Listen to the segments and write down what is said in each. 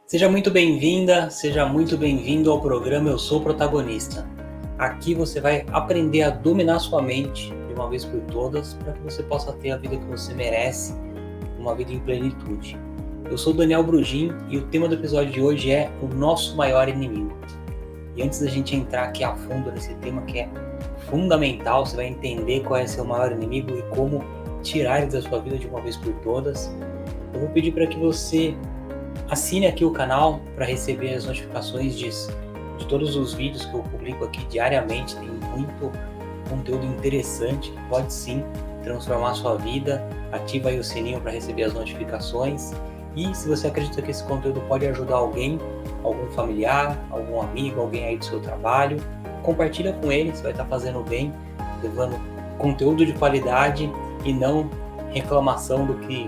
Seja muito bem-vinda, seja muito bem-vindo ao programa Eu Sou Protagonista. Aqui você vai aprender a dominar sua mente de uma vez por todas para que você possa ter a vida que você merece, uma vida em plenitude. Eu sou Daniel Brugin e o tema do episódio de hoje é o nosso maior inimigo. E antes da gente entrar aqui a fundo nesse tema que é fundamental, você vai entender qual é seu maior inimigo e como tirar ele da sua vida de uma vez por todas. Eu vou pedir para que você assine aqui o canal para receber as notificações de todos os vídeos que eu publico aqui diariamente. Tem muito conteúdo interessante que pode sim transformar a sua vida. Ativa aí o sininho para receber as notificações. E se você acredita que esse conteúdo pode ajudar alguém, algum familiar, algum amigo, alguém aí do seu trabalho, compartilha com ele, você vai estar fazendo bem, levando conteúdo de qualidade e não reclamação do que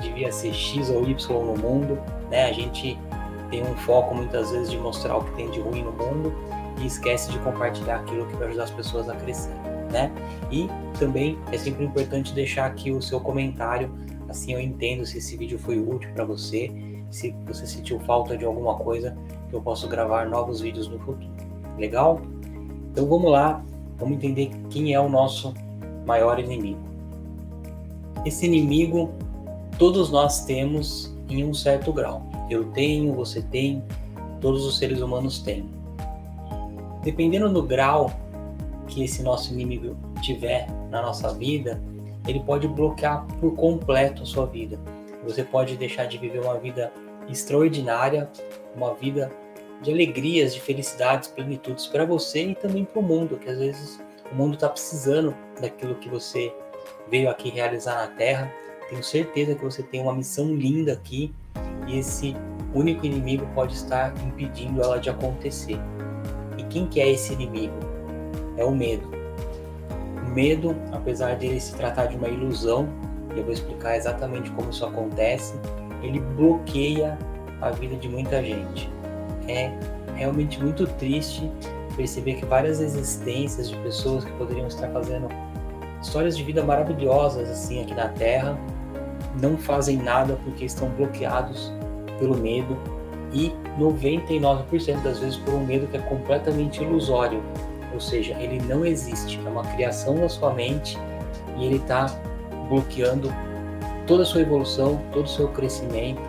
devia ser X ou Y no mundo, né? A gente tem um foco muitas vezes de mostrar o que tem de ruim no mundo e esquece de compartilhar aquilo que vai ajudar as pessoas a crescer, né? E também é sempre importante deixar aqui o seu comentário, assim eu entendo se esse vídeo foi útil para você, se você sentiu falta de alguma coisa, que eu posso gravar novos vídeos no futuro. Legal? Então vamos lá, vamos entender quem é o nosso maior inimigo. Esse inimigo todos nós temos em um certo grau. Eu tenho, você tem, todos os seres humanos têm. Dependendo do grau que esse nosso inimigo tiver na nossa vida, ele pode bloquear por completo a sua vida. Você pode deixar de viver uma vida extraordinária, uma vida de alegrias, de felicidades, plenitudes para você e também para o mundo, que às vezes o mundo está precisando daquilo que você veio aqui realizar na Terra. Tenho certeza que você tem uma missão linda aqui e esse único inimigo pode estar impedindo ela de acontecer. E quem que é esse inimigo? É o medo. O medo, apesar dele se tratar de uma ilusão, e eu vou explicar exatamente como isso acontece, ele bloqueia a vida de muita gente. É realmente muito triste perceber que várias existências de pessoas que poderiam estar fazendo histórias de vida maravilhosas assim aqui na Terra não fazem nada porque estão bloqueados pelo medo e 99% das vezes por um medo que é completamente ilusório, ou seja, ele não existe, é uma criação da sua mente e ele está bloqueando toda a sua evolução, todo o seu crescimento,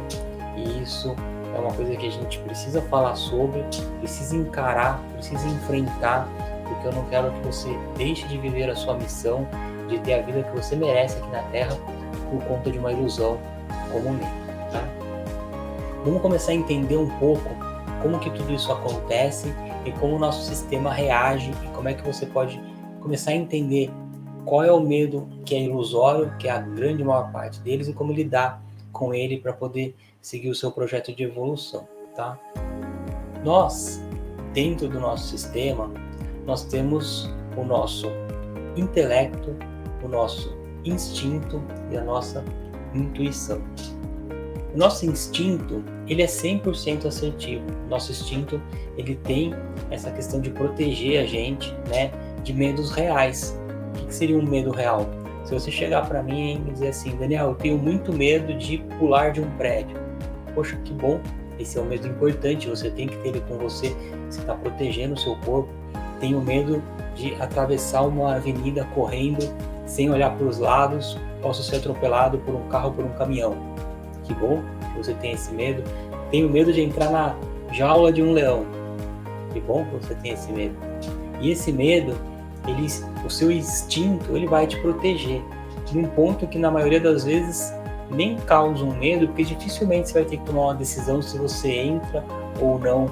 e isso é uma coisa que a gente precisa falar sobre, precisa encarar, precisa enfrentar, porque eu não quero que você deixe de viver a sua missão, de ter a vida que você merece aqui na Terra, por conta de uma ilusão como o medo, tá? Vamos começar a entender um pouco como que tudo isso acontece e como o nosso sistema reage e como é que você pode começar a entender qual é o medo que é ilusório, que é a grande maior parte deles, e como lidar com ele para poder seguir o seu projeto de evolução, tá? Nós, dentro do nosso sistema, nós temos o nosso intelecto, o nosso instinto e a nossa intuição. O nosso instinto, ele é 100% assertivo. O nosso instinto, ele tem essa questão de proteger a gente, né, de medos reais. O que seria um medo real? Se você chegar para mim e dizer assim, Daniel, eu tenho muito medo de pular de um prédio. Poxa, que bom, esse é um medo importante, você tem que ter ele com você, você está protegendo o seu corpo. Tenho medo de atravessar uma avenida correndo sem olhar para os lados, posso ser atropelado por um carro ou por um caminhão. Que bom que você tem esse medo. Tenho medo de entrar na jaula de um leão. Que bom que você tem esse medo. E esse medo, o seu instinto, ele vai te proteger. Num ponto que na maioria das vezes nem causa um medo, porque dificilmente você vai ter que tomar uma decisão se você entra ou não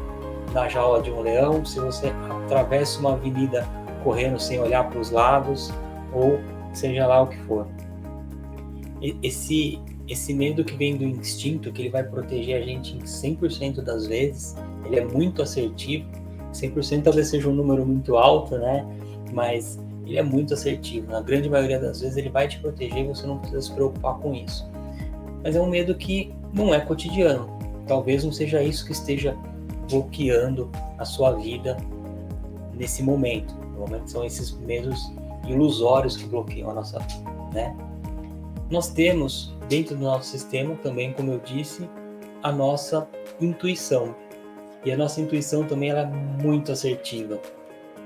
na jaula de um leão, se você atravessa uma avenida correndo sem olhar para os lados, ou seja lá o que for. Esse medo que vem do instinto, que ele vai proteger a gente em 100% das vezes, ele é muito assertivo. 100% talvez seja um número muito alto, né? Mas ele é muito assertivo. Na grande maioria das vezes ele vai te proteger e você não precisa se preocupar com isso. Mas é um medo que não é cotidiano. Talvez não seja isso que esteja bloqueando a sua vida nesse momento. Normalmente são esses medos ilusórios que bloqueiam a nossa vida, né? Nós temos dentro do nosso sistema também, como eu disse, a nossa intuição. E a nossa intuição também ela é muito assertiva.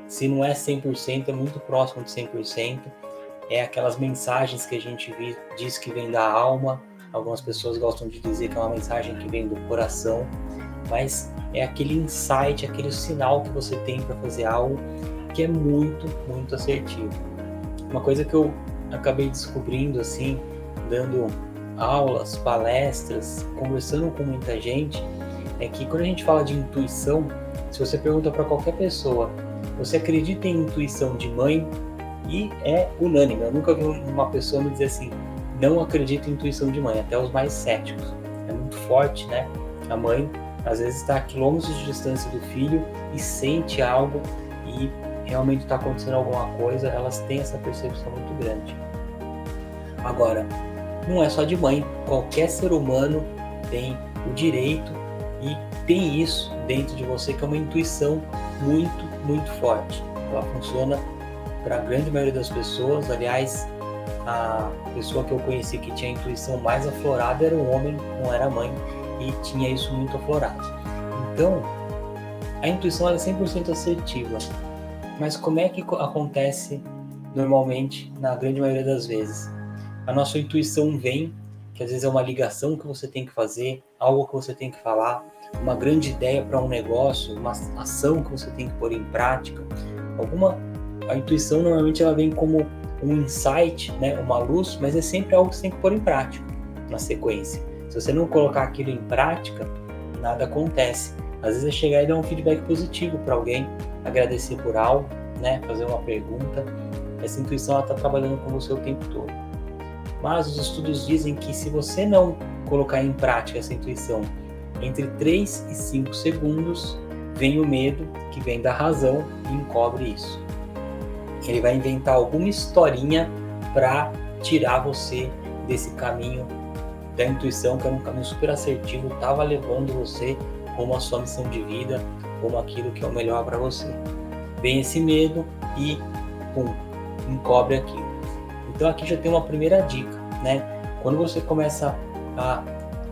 Se não é 100%, é muito próximo de 100%. É aquelas mensagens que a gente diz que vem da alma. Algumas pessoas gostam de dizer que é uma mensagem que vem do coração. Mas é aquele insight, aquele sinal que você tem para fazer algo que é muito, muito assertivo. Uma coisa que eu acabei descobrindo, assim, dando aulas, palestras, conversando com muita gente, é que quando a gente fala de intuição, se você pergunta para qualquer pessoa, você acredita em intuição de mãe? E é unânime. Eu nunca vi uma pessoa me dizer assim, não acredito em intuição de mãe, até os mais céticos. É muito forte, né? A mãe, às vezes, está a quilômetros de distância do filho e sente algo e realmente está acontecendo alguma coisa, elas têm essa percepção muito grande. Agora, não é só de mãe, qualquer ser humano tem o direito e tem isso dentro de você, que é uma intuição muito, muito forte. Ela funciona para a grande maioria das pessoas. Aliás, a pessoa que eu conheci que tinha a intuição mais aflorada era um homem, não era a mãe, e tinha isso muito aflorado. Então, a intuição ela é 100% assertiva. Mas como é que acontece normalmente, na grande maioria das vezes? A nossa intuição vem, que às vezes é uma ligação que você tem que fazer, algo que você tem que falar, uma grande ideia para um negócio, uma ação que você tem que pôr em prática. A intuição normalmente ela vem como um insight, né, uma luz, mas é sempre algo que você tem que pôr em prática na sequência. Se você não colocar aquilo em prática, nada acontece. Às vezes é chegar e dar um feedback positivo para alguém, agradecer por algo, né, fazer uma pergunta. Essa intuição está trabalhando com você o tempo todo. Mas os estudos dizem que se você não colocar em prática essa intuição, entre 3 e 5 segundos, vem o medo, que vem da razão, e encobre isso. Ele vai inventar alguma historinha para tirar você desse caminho da intuição, que era um caminho super assertivo, estava levando você como a sua missão de vida, como aquilo que é o melhor para você. Vem esse medo e, pum, encobre aquilo. Então aqui já tem uma primeira dica, né? Quando você começa a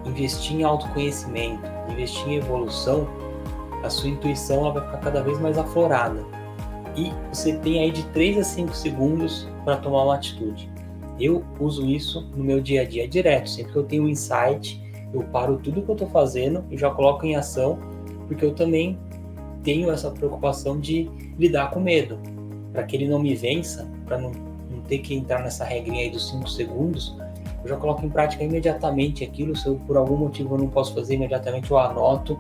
investir em autoconhecimento, investir em evolução, a sua intuição ela vai ficar cada vez mais aflorada. E você tem aí de 3 a 5 segundos para tomar uma atitude. Eu uso isso no meu dia a dia direto. Sempre que eu tenho um insight, eu paro tudo que eu estou fazendo e já coloco em ação, porque eu também tenho essa preocupação de lidar com medo, para que ele não me vença, para não ter que entrar nessa regrinha aí dos 5 segundos, eu já coloco em prática imediatamente aquilo. Se eu, por algum motivo eu não posso fazer imediatamente, eu anoto,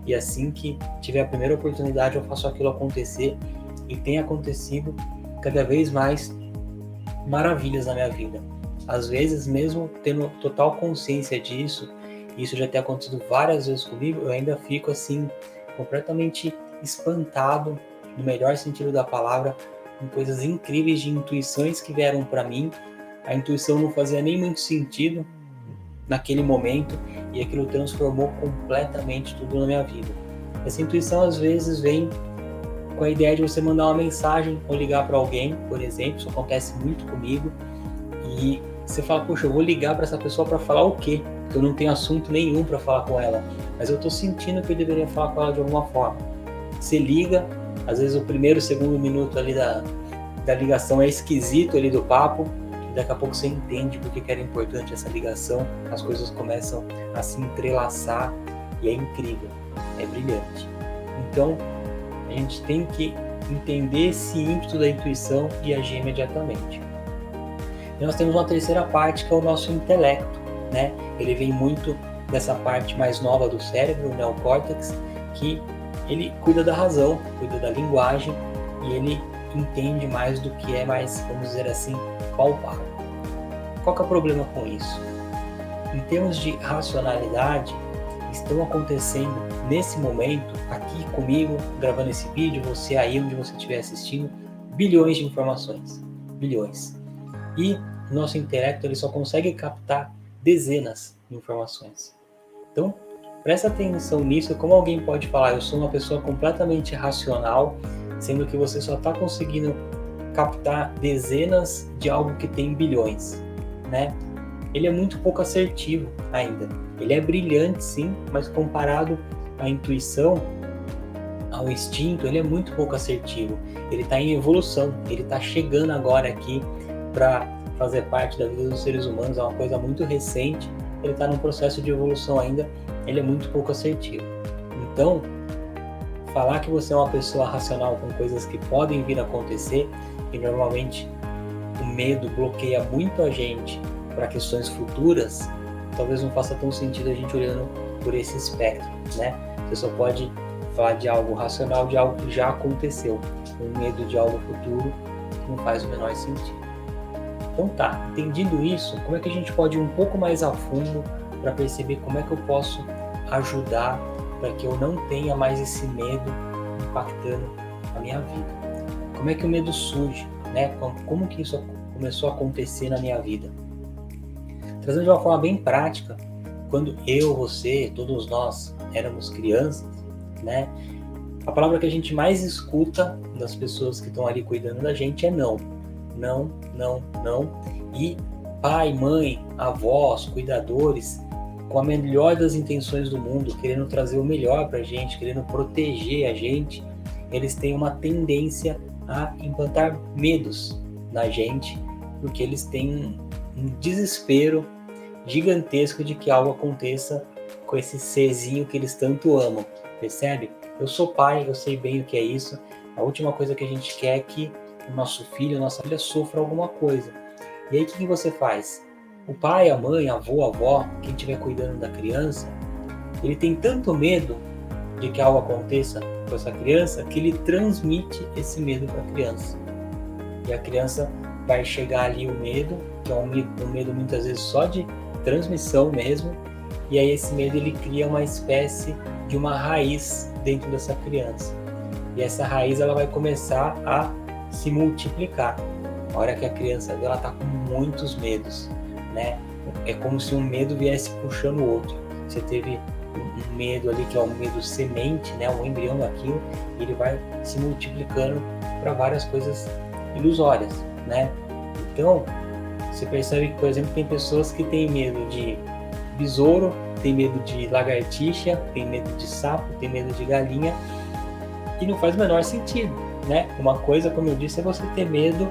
e assim que tiver a primeira oportunidade eu faço aquilo acontecer, e tem acontecido cada vez mais maravilhas na minha vida. Às vezes, mesmo tendo total consciência disso, isso já tem acontecido várias vezes comigo, eu ainda fico assim, completamente espantado, no melhor sentido da palavra, com coisas incríveis de intuições que vieram para mim. A intuição não fazia nem muito sentido naquele momento, e aquilo transformou completamente tudo na minha vida. Essa intuição às vezes vem com a ideia de você mandar uma mensagem ou ligar para alguém, por exemplo. Isso acontece muito comigo, e você fala, poxa, eu vou ligar para essa pessoa para falar o quê? Porque eu não tenho assunto nenhum para falar com ela, mas eu estou sentindo que eu deveria falar com ela de alguma forma. Você liga, às vezes o primeiro, segundo minuto ali da ligação é esquisito ali do papo, e daqui a pouco você entende porque que era importante essa ligação, as coisas começam a se entrelaçar, e é incrível, é brilhante. Então, a gente tem que entender esse ímpeto da intuição e agir imediatamente. E nós temos uma terceira parte, que é o nosso intelecto, né? Ele vem muito dessa parte mais nova do cérebro, o neocórtex, que ele cuida da razão, cuida da linguagem, e ele entende mais do que é mais, vamos dizer assim, palpável. Qual que é o problema com isso? Em termos de racionalidade, estão acontecendo nesse momento, aqui comigo, gravando esse vídeo, você aí onde você estiver assistindo, bilhões de informações, bilhões. E o nosso intelecto ele só consegue captar dezenas de informações. Então, presta atenção nisso, como alguém pode falar, eu sou uma pessoa completamente racional, sendo que você só está conseguindo captar dezenas de algo que tem bilhões, né? ele é muito pouco assertivo ainda. Ele é brilhante, sim, mas comparado à intuição, ao instinto, ele é muito pouco assertivo. Ele está em evolução, ele está chegando agora aqui para fazer parte da vida dos seres humanos, é uma coisa muito recente, ele está num processo de evolução ainda, ele é muito pouco assertivo. Então, falar que você é uma pessoa racional com coisas que podem vir a acontecer, e normalmente o medo bloqueia muito a gente para questões futuras, talvez não faça tão sentido a gente olhando por esse espectro, né? Você só pode falar de algo racional, de algo que já aconteceu, um medo de algo futuro que não faz o menor sentido. Então tá, entendido isso, como é que a gente pode ir um pouco mais a fundo para perceber como é que eu posso ajudar para que eu não tenha mais esse medo impactando a minha vida? Como é que o medo surge, né? Como que isso começou a acontecer na minha vida? Trazendo de uma forma bem prática, quando eu, você, todos nós éramos crianças, né? A palavra que a gente mais escuta das pessoas que estão ali cuidando da gente é não. Não, não, não. E pai, mãe, avós, cuidadores, com a melhor das intenções do mundo, querendo trazer o melhor pra gente, querendo proteger a gente, eles têm uma tendência a implantar medos na gente, porque eles têm um desespero gigantesco de que algo aconteça com esse serzinho que eles tanto amam, percebe? Eu sou pai, eu sei bem o que é isso. A última coisa que a gente quer é que o nosso filho, a nossa filha sofra alguma coisa. E aí o que você faz? O pai, a mãe, a avô, a avó, quem estiver cuidando da criança, ele tem tanto medo de que algo aconteça com essa criança que ele transmite esse medo para a criança. E a criança vai chegar ali o medo, que é um medo muitas vezes só de transmissão mesmo, e aí esse medo ele cria uma espécie de uma raiz dentro dessa criança. E essa raiz ela vai começar a se multiplicar. A hora que a criança vê, ela está com muitos medos, né? É como se um medo viesse puxando o outro. Você teve um medo ali que é um medo semente, né? Um embrião daquilo, e ele vai se multiplicando para várias coisas ilusórias, né? Então, você percebe que, por exemplo, tem pessoas que têm medo de besouro, tem medo de lagartixa, tem medo de sapo, tem medo de galinha, e não faz o menor sentido, né? Uma coisa, como eu disse, é você ter medo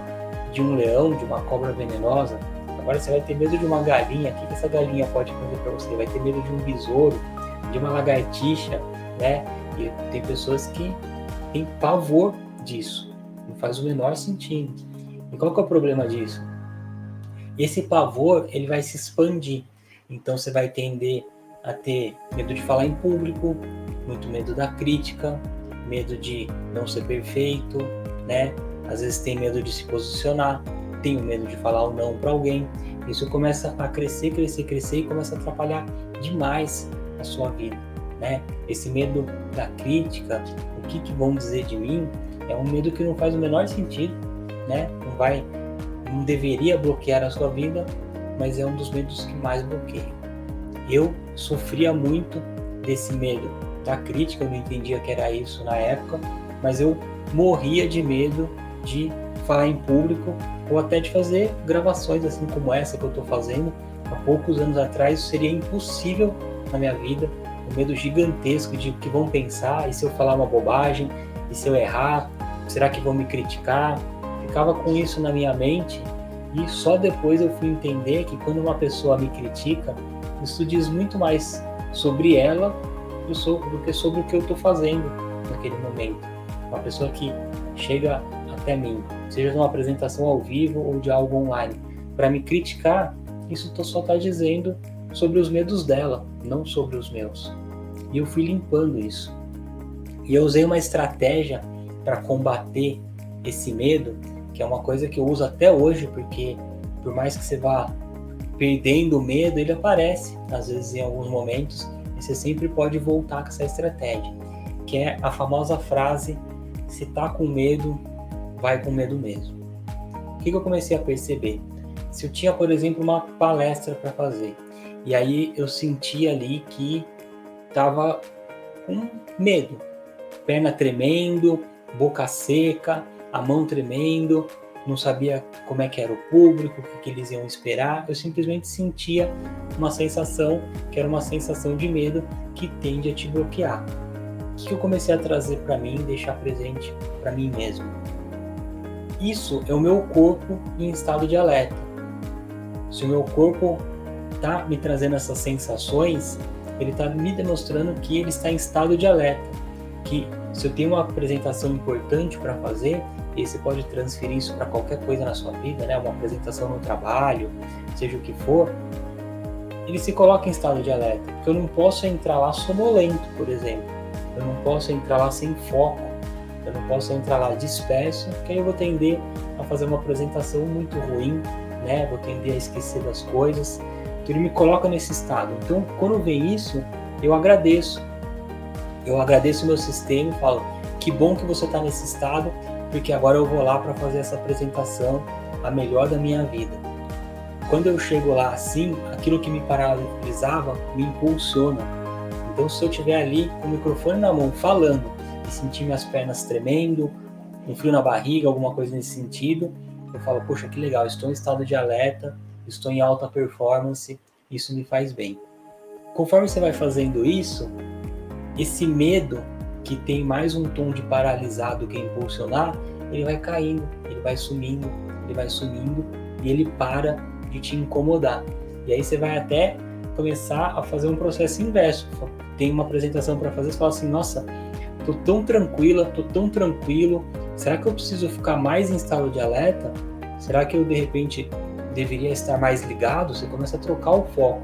de um leão, de uma cobra venenosa. Agora você vai ter medo de uma galinha. O que essa galinha pode fazer para você? Vai ter medo de um besouro, de uma lagartixa, né? E tem pessoas que têm pavor disso. Não faz o menor sentido. E qual que é o problema disso? Esse pavor, ele vai se expandir. Então você vai tender a ter medo de falar em público, muito medo da crítica, medo de não ser perfeito, né? Às vezes tem medo de se posicionar, tem medo de falar ou não para alguém. Isso começa a crescer e começa a atrapalhar demais a sua vida, né? Esse medo da crítica, o que vão dizer de mim, é um medo que não faz o menor sentido, né? Não deveria bloquear a sua vida, mas é um dos medos que mais bloqueia. Eu sofria muito desse medo da crítica, eu não entendia que era isso na época, mas eu morria de medo de falar em público ou até de fazer gravações assim como essa que eu estou fazendo. Há poucos anos atrás isso seria impossível na minha vida, um medo gigantesco de o que vão pensar, e se eu falar uma bobagem, e se eu errar, será que vão me criticar? Ficava com isso na minha mente, e só depois eu fui entender que quando uma pessoa me critica, isso diz muito mais sobre ela do que sobre o que eu estou fazendo naquele momento. Uma pessoa que chega até mim, seja numa apresentação ao vivo ou de algo online, para me criticar, isso só está dizendo sobre os medos dela, não sobre os meus. E eu fui limpando isso. E eu usei uma estratégia para combater esse medo, que é uma coisa que eu uso até hoje, porque por mais que você vá perdendo o medo, ele aparece, às vezes em alguns momentos, e você sempre pode voltar com essa estratégia, que é a famosa frase: se tá com medo, vai com medo mesmo. O que eu comecei a perceber? Se eu tinha, por exemplo, uma palestra para fazer, e aí eu sentia ali que estava com medo, perna tremendo, boca seca, a mão tremendo, não sabia como é que era o público, o que eles iam esperar, eu simplesmente sentia uma sensação que era uma sensação de medo que tende a te bloquear. O que eu comecei a trazer para mim e deixar presente para mim mesmo? Isso é o meu corpo em estado de alerta. Se o meu corpo está me trazendo essas sensações, ele está me demonstrando que ele está em estado de alerta, que se eu tenho uma apresentação importante para fazer, e você pode transferir isso para qualquer coisa na sua vida, né? Uma apresentação no trabalho, seja o que for, ele se coloca em estado de alerta, porque eu não posso entrar lá sonolento, por exemplo, eu não posso entrar lá sem foco, eu não posso entrar lá disperso, porque aí eu vou tender a fazer uma apresentação muito ruim, né? Vou tender a esquecer das coisas, então ele me coloca nesse estado. Então, quando vem isso, eu agradeço o meu sistema e falo, que bom que você está nesse estado, porque agora eu vou lá para fazer essa apresentação a melhor da minha vida. Quando eu chego lá assim, aquilo que me paralisava me impulsiona. Então, se eu estiver ali com o microfone na mão falando e sentir minhas pernas tremendo, um frio na barriga, alguma coisa nesse sentido, eu falo, poxa, que legal, estou em estado de alerta, estou em alta performance, isso me faz bem. Conforme você vai fazendo isso, esse medo que tem mais um tom de paralisar do que impulsionar, ele vai caindo, ele vai sumindo e ele para de te incomodar. E aí você vai até começar a fazer um processo inverso. Tem uma apresentação para fazer, você fala assim, nossa, tô tão tranquila, tô tão tranquilo, será que eu preciso ficar mais em estado de alerta? Será que eu de repente deveria estar mais ligado? Você começa a trocar o foco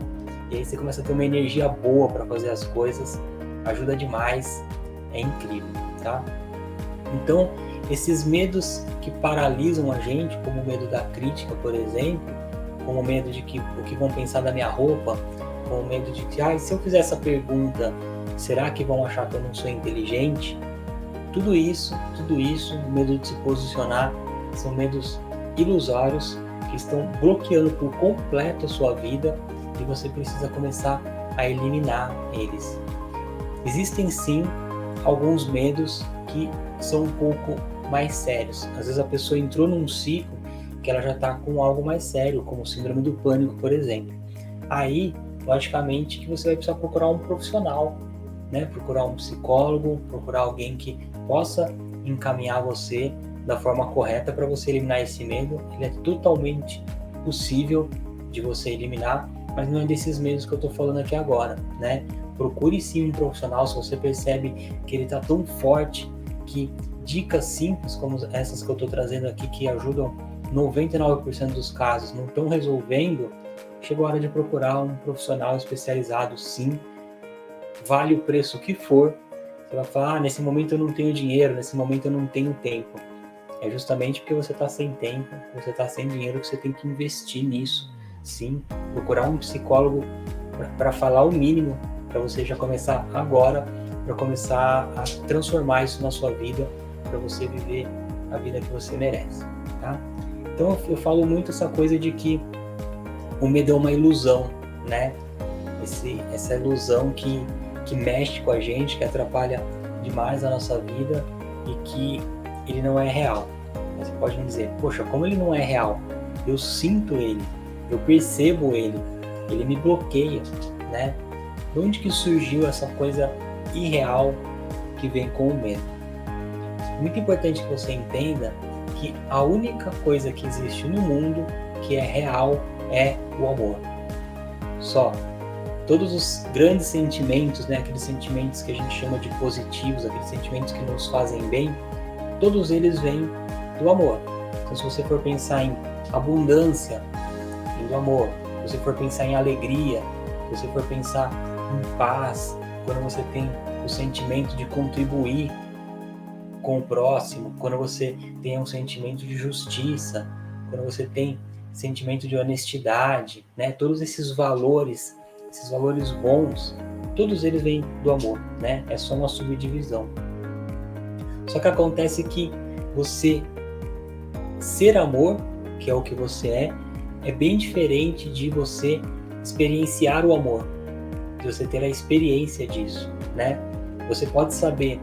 e aí você começa a ter uma energia boa para fazer as coisas, ajuda demais, é incrível, tá? Então, esses medos que paralisam a gente, como o medo da crítica, por exemplo, como o medo de o que vão pensar da minha roupa, como o medo de que, se eu fizer essa pergunta, será que vão achar que eu não sou inteligente? Tudo isso, o medo de se posicionar, são medos ilusórios que estão bloqueando por completo a sua vida e você precisa começar a eliminar eles. Existem sim alguns medos que são um pouco mais sérios. Às vezes a pessoa entrou num ciclo que ela já está com algo mais sério, como síndrome do pânico, por exemplo. Aí, logicamente, que você vai precisar procurar um profissional, né? Procurar um psicólogo, procurar alguém que possa encaminhar você da forma correta para você eliminar esse medo. Ele é totalmente possível de você eliminar, mas não é desses medos que eu estou falando aqui agora, né? Procure sim um profissional se você percebe que ele está tão forte que dicas simples como essas que eu estou trazendo aqui, que ajudam 99% dos casos, não estão resolvendo, chegou a hora de procurar um profissional especializado, sim. Vale o preço que for. Você vai falar, nesse momento eu não tenho dinheiro, nesse momento eu não tenho tempo. É justamente porque você está sem tempo, você está sem dinheiro, que você tem que investir nisso, sim. Procurar um psicólogo para falar o mínimo, para você já começar agora, para começar a transformar isso na sua vida, para você viver a vida que você merece, tá? Então eu falo muito essa coisa de que o medo é uma ilusão, né? Essa ilusão que mexe com a gente, que atrapalha demais a nossa vida e que ele não é real. Você pode me dizer, poxa, como ele não é real? Eu sinto ele, eu percebo ele me bloqueia, né? De onde que surgiu essa coisa irreal que vem com o medo? Muito importante que você entenda que a única coisa que existe no mundo que é real é o amor. Só. Todos os grandes sentimentos, né, aqueles sentimentos que a gente chama de positivos, aqueles sentimentos que nos fazem bem, todos eles vêm do amor. Então, se você for pensar em abundância, vem do amor. Se você for pensar em alegria, se você for pensar em paz, quando você tem o sentimento de contribuir com o próximo, quando você tem um sentimento de justiça, quando você tem sentimento de honestidade, né? Todos esses valores bons, todos eles vêm do amor, né? É só uma subdivisão. Só que acontece que você ser amor, que é o que você é bem diferente de você experienciar o amor, de você ter a experiência disso, né? Você pode saber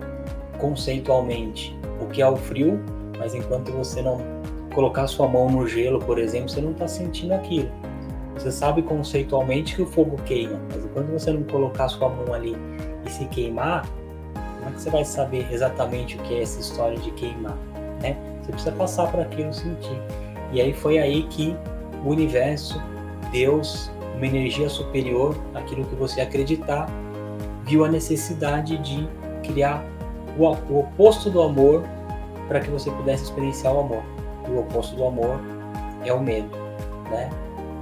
conceitualmente o que é o frio, mas enquanto você não colocar sua mão no gelo, por exemplo, você não está sentindo aquilo. Você sabe conceitualmente que o fogo queima, mas quando você não colocar sua mão ali e se queimar, como é que você vai saber exatamente o que é essa história de queimar, né? Você precisa passar por aquilo, sentir. E aí foi aí que o universo, Deus, uma energia superior, aquilo que você acreditar, viu a necessidade de criar o oposto do amor para que você pudesse experienciar o amor. E o oposto do amor é o medo, né?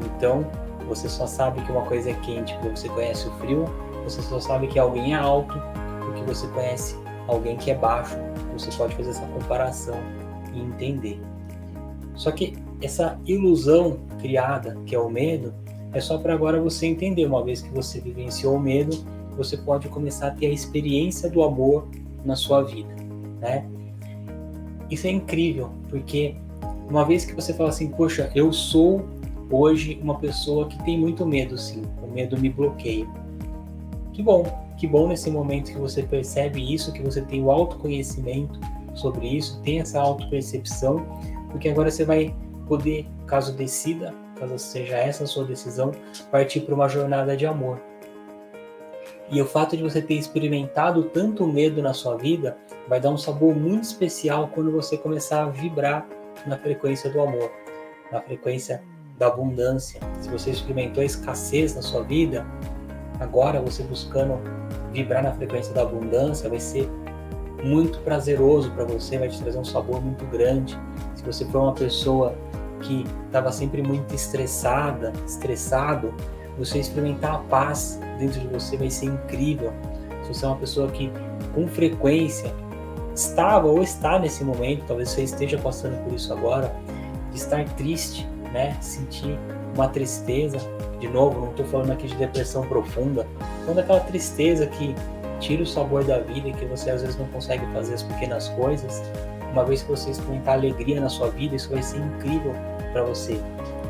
Então, você só sabe que uma coisa é quente porque você conhece o frio, você só sabe que alguém é alto porque você conhece alguém que é baixo. Você pode fazer essa comparação e entender. Só que essa ilusão criada, que é o medo, é só para agora você entender. Uma vez que você vivenciou o medo, você pode começar a ter a experiência do amor na sua vida, né? Isso é incrível, porque uma vez que você fala assim, poxa, eu sou hoje uma pessoa que tem muito medo, sim, o medo me bloqueia. Que bom nesse momento que você percebe isso, que você tem o autoconhecimento sobre isso, tem essa autopercepção, porque agora você vai poder, caso decida, caso seja essa a sua decisão, partir para uma jornada de amor. E o fato de você ter experimentado tanto medo na sua vida vai dar um sabor muito especial quando você começar a vibrar na frequência do amor, na frequência da abundância. Se você experimentou a escassez na sua vida, agora você buscando vibrar na frequência da abundância vai ser muito prazeroso para você, vai te trazer um sabor muito grande. Se você for uma pessoa que estava sempre muito estressado, você experimentar a paz dentro de você vai ser incrível. Se você é uma pessoa que com frequência estava ou está nesse momento, talvez você esteja passando por isso agora, de estar triste, né? Sentir uma tristeza, de novo, não estou falando aqui de depressão profunda, falando daquela tristeza que tira o sabor da vida e que você às vezes não consegue fazer as pequenas coisas. Uma vez que você experimentar alegria na sua vida, isso vai ser incrível para você.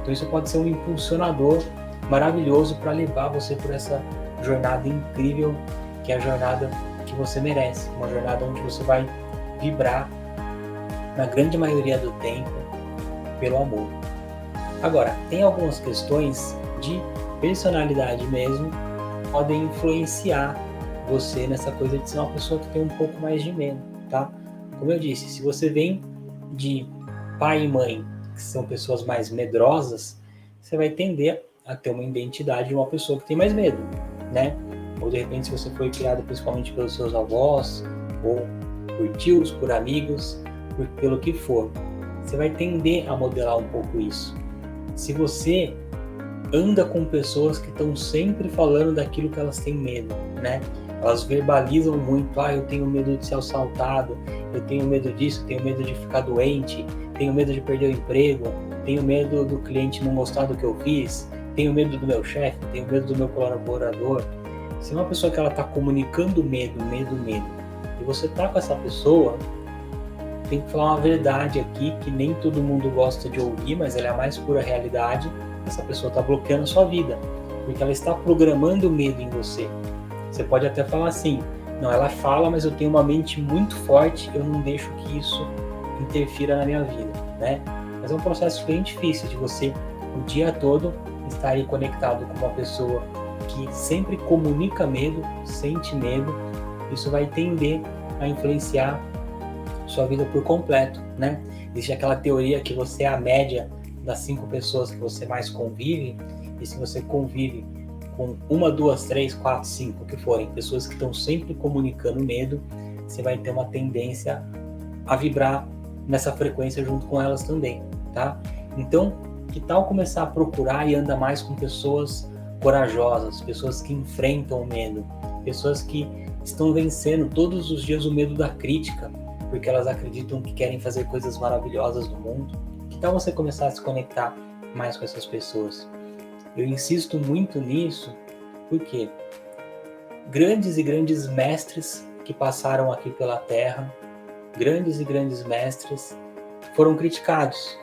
Então isso pode ser um impulsionador maravilhoso para levar você por essa jornada incrível, que é a jornada que você merece, uma jornada onde você vai vibrar, na grande maioria do tempo, pelo amor. Agora, tem algumas questões de personalidade mesmo que podem influenciar você nessa coisa de ser uma pessoa que tem um pouco mais de medo, tá? Como eu disse, se você vem de pai e mãe, que são pessoas mais medrosas, você vai tender a ter uma identidade de uma pessoa que tem mais medo, né? Ou de repente, se você foi criado principalmente pelos seus avós, ou por tios, por amigos, pelo que for, você vai tender a modelar um pouco isso. Se você anda com pessoas que estão sempre falando daquilo que elas têm medo, né? Elas verbalizam muito, eu tenho medo de ser assaltado, eu tenho medo disso, tenho medo de ficar doente, tenho medo de perder o emprego, tenho medo do cliente não gostar do que eu fiz, tenho medo do meu chefe, tenho medo do meu colaborador. Se é uma pessoa que ela está comunicando medo, e você está com essa pessoa, tem que falar uma verdade aqui, que nem todo mundo gosta de ouvir, mas ela é a mais pura realidade. Essa pessoa está bloqueando a sua vida, porque ela está programando medo em você. Você pode até falar assim, não, ela fala, mas eu tenho uma mente muito forte, eu não deixo que isso interfira na minha vida, né? Mas é um processo bem difícil de você, o dia todo, estar aí conectado com uma pessoa que sempre comunica medo, sente medo. Isso vai tender a influenciar sua vida por completo, né? Existe aquela teoria que você é a média das 5 pessoas que você mais convive, e se você convive com 1, 2, 3, 4, 5, o que forem, pessoas que estão sempre comunicando medo, você vai ter uma tendência a vibrar nessa frequência junto com elas também, tá? Então, que tal começar a procurar e andar mais com pessoas corajosas, pessoas que enfrentam o medo, pessoas que estão vencendo todos os dias o medo da crítica, porque elas acreditam que querem fazer coisas maravilhosas no mundo. Que tal você começar a se conectar mais com essas pessoas? Eu insisto muito nisso, porque grandes e grandes mestres que passaram aqui pela Terra, grandes e grandes mestres, foram criticados.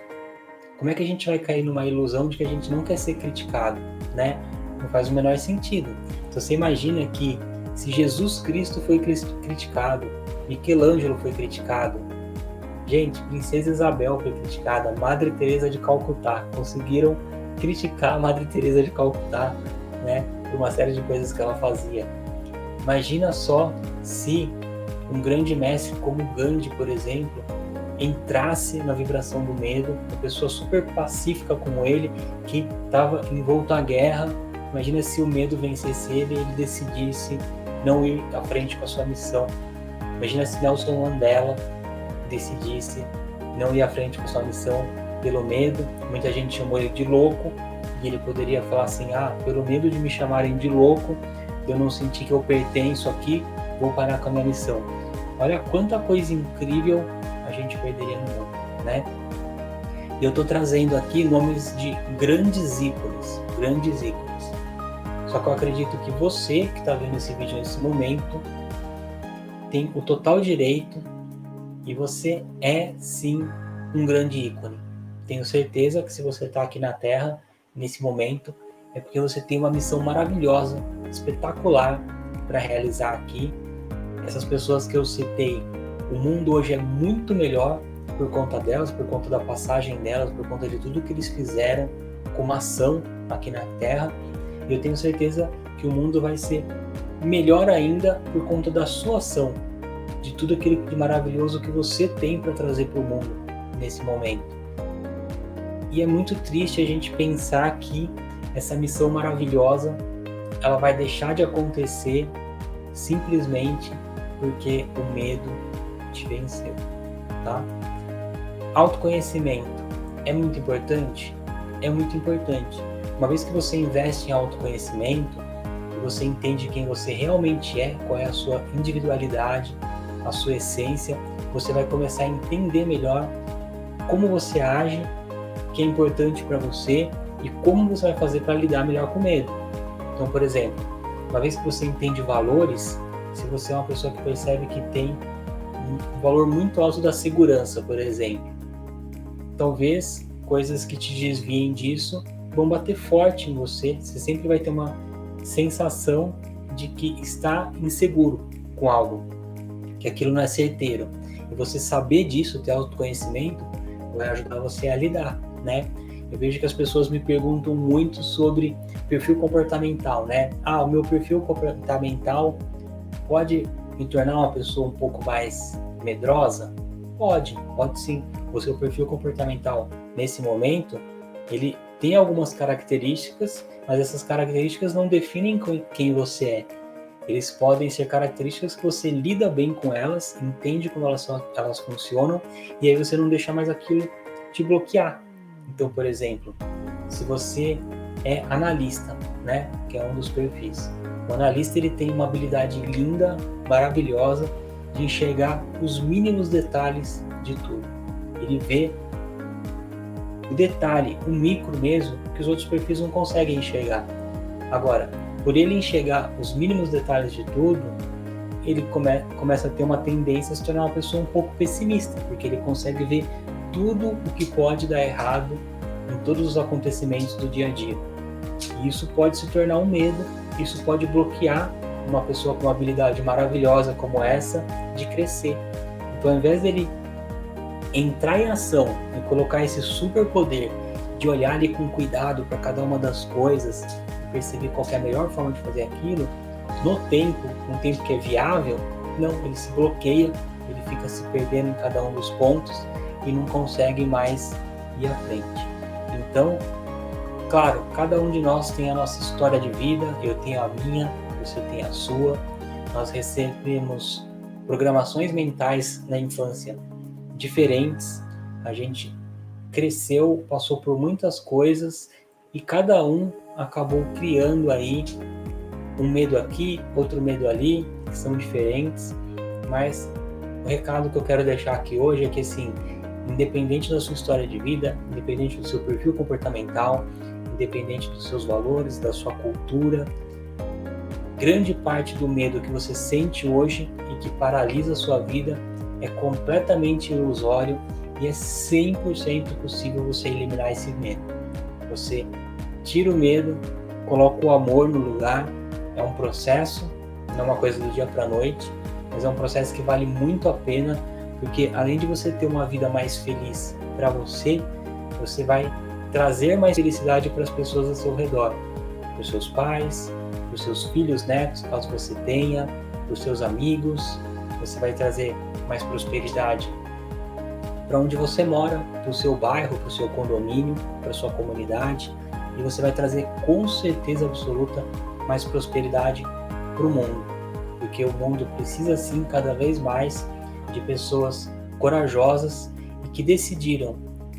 Como é que a gente vai cair numa ilusão de que a gente não quer ser criticado, né? Não faz o menor sentido. Então você imagina que se Jesus Cristo foi criticado, Michelangelo foi criticado, Gente, Princesa Isabel foi criticada, Madre Teresa de Calcutá, conseguiram criticar a Madre Teresa de Calcutá, né, por uma série de coisas que ela fazia. Imagina só se um grande mestre como Gandhi, por exemplo, entrasse na vibração do medo, uma pessoa super pacífica como ele, que estava envolto à guerra. Imagina se o medo vencesse ele e ele decidisse não ir à frente com a sua missão. Imagina se Nelson Mandela decidisse não ir à frente com a sua missão pelo medo. Muita gente chamou ele de louco, e ele poderia falar assim, pelo medo de me chamarem de louco, eu não sentir que eu pertenço aqui, vou parar com a minha missão. Olha quanta coisa incrível a gente perderia no mundo, né? E eu estou trazendo aqui nomes de grandes ícones. Só que eu acredito que você que está vendo esse vídeo nesse momento tem o total direito, e você é sim um grande ícone. Tenho certeza que se você está aqui na Terra nesse momento é porque você tem uma missão maravilhosa, espetacular para realizar aqui. Essas pessoas que eu citei, o mundo hoje é muito melhor por conta delas, por conta da passagem delas, por conta de tudo que eles fizeram como ação aqui na Terra. E eu tenho certeza que o mundo vai ser melhor ainda por conta da sua ação, de tudo aquilo de maravilhoso que você tem para trazer para o mundo nesse momento. E é muito triste a gente pensar que essa missão maravilhosa ela vai deixar de acontecer simplesmente porque o medo te venceu, tá? Autoconhecimento é muito importante? É muito importante. Uma vez que você investe em autoconhecimento, você entende quem você realmente é, qual é a sua individualidade, a sua essência, você vai começar a entender melhor como você age, o que é importante para você e como você vai fazer para lidar melhor com o medo. Então, por exemplo, uma vez que você entende valores, se você é uma pessoa que percebe que tem um valor muito alto da segurança, por exemplo, talvez coisas que te desviem disso vão bater forte em você, você sempre vai ter uma sensação de que está inseguro com algo, que aquilo não é certeiro. E você saber disso, ter autoconhecimento, vai ajudar você a lidar, né? Eu vejo que as pessoas me perguntam muito sobre perfil comportamental, né? O meu perfil comportamental pode me tornar uma pessoa um pouco mais medrosa? Pode sim. O seu perfil comportamental, nesse momento, ele tem algumas características, mas essas características não definem quem você é. Eles podem ser características que você lida bem com elas, entende como elas funcionam, e aí você não deixa mais aquilo te bloquear. Então, por exemplo, se você é analista, né, que é um dos perfis, o analista ele tem uma habilidade linda, maravilhosa, de enxergar os mínimos detalhes de tudo. Ele vê o detalhe, o micro mesmo, que os outros perfis não conseguem enxergar. Agora, por ele enxergar os mínimos detalhes de tudo, ele começa a ter uma tendência a se tornar uma pessoa um pouco pessimista, porque ele consegue ver tudo o que pode dar errado em todos os acontecimentos do dia a dia. E isso pode se tornar um medo, isso pode bloquear uma pessoa com uma habilidade maravilhosa como essa de crescer. Então, ao invés dele entrar em ação e colocar esse superpoder de olhar ali com cuidado para cada uma das coisas, perceber qual é a melhor forma de fazer aquilo, no tempo, um tempo que é viável, não, ele se bloqueia, ele fica se perdendo em cada um dos pontos e não consegue mais ir à frente. Então, claro, cada um de nós tem a nossa história de vida, eu tenho a minha, você tem a sua, nós recebemos programações mentais na infância diferentes, a gente cresceu, passou por muitas coisas e cada um acabou criando aí um medo aqui, outro medo ali, que são diferentes, mas o recado que eu quero deixar aqui hoje é que, assim, independente da sua história de vida, independente do seu perfil comportamental, independente dos seus valores, da sua cultura, grande parte do medo que você sente hoje e que paralisa a sua vida é completamente ilusório e é 100% possível você eliminar esse medo. Você tira o medo, coloca o amor no lugar, é um processo, não é uma coisa do dia para a noite, mas é um processo que vale muito a pena, porque além de você ter uma vida mais feliz para você, você vai trazer mais felicidade para as pessoas ao seu redor, para os seus pais, para os seus filhos, netos, caso você tenha, para os seus amigos. Você vai trazer mais prosperidade para onde você mora, para o seu bairro, para o seu condomínio, para a sua comunidade, e você vai trazer com certeza absoluta mais prosperidade para o mundo, porque o mundo precisa sim cada vez mais de pessoas corajosas e que decidiram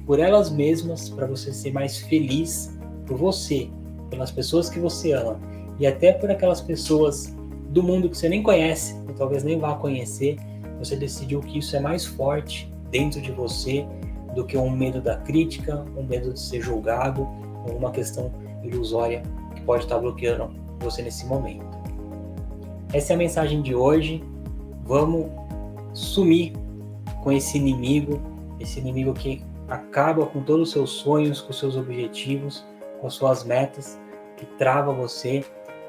por elas mesmas, para você ser mais feliz por você, pelas pessoas que você ama e até por aquelas pessoas do mundo que você nem conhece, ou talvez nem vá conhecer. Você decidiu que isso é mais forte dentro de você do que um medo da crítica, um medo de ser julgado, ou uma questão ilusória que pode estar bloqueando você nesse momento. Essa é a mensagem de hoje. Vamos sumir com esse inimigo que acaba com todos os seus sonhos, com os seus objetivos, com as suas metas, que trava você.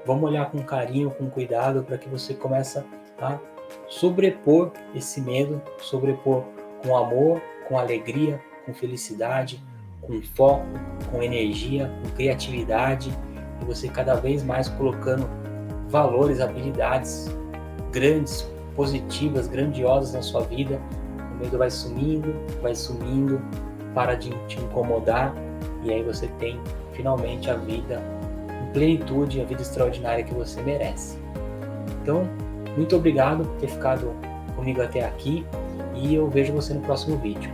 Vamos olhar com carinho, com cuidado, para que você comece a sobrepor esse medo, sobrepor com amor, com alegria, com felicidade, com foco, com energia, com criatividade, e você cada vez mais colocando valores, habilidades grandes, positivas, grandiosas na sua vida. O medo vai sumindo, para de te incomodar, e aí você tem finalmente a vida em plenitude, a vida extraordinária que você merece. Então, muito obrigado por ter ficado comigo até aqui, e eu vejo você no próximo vídeo.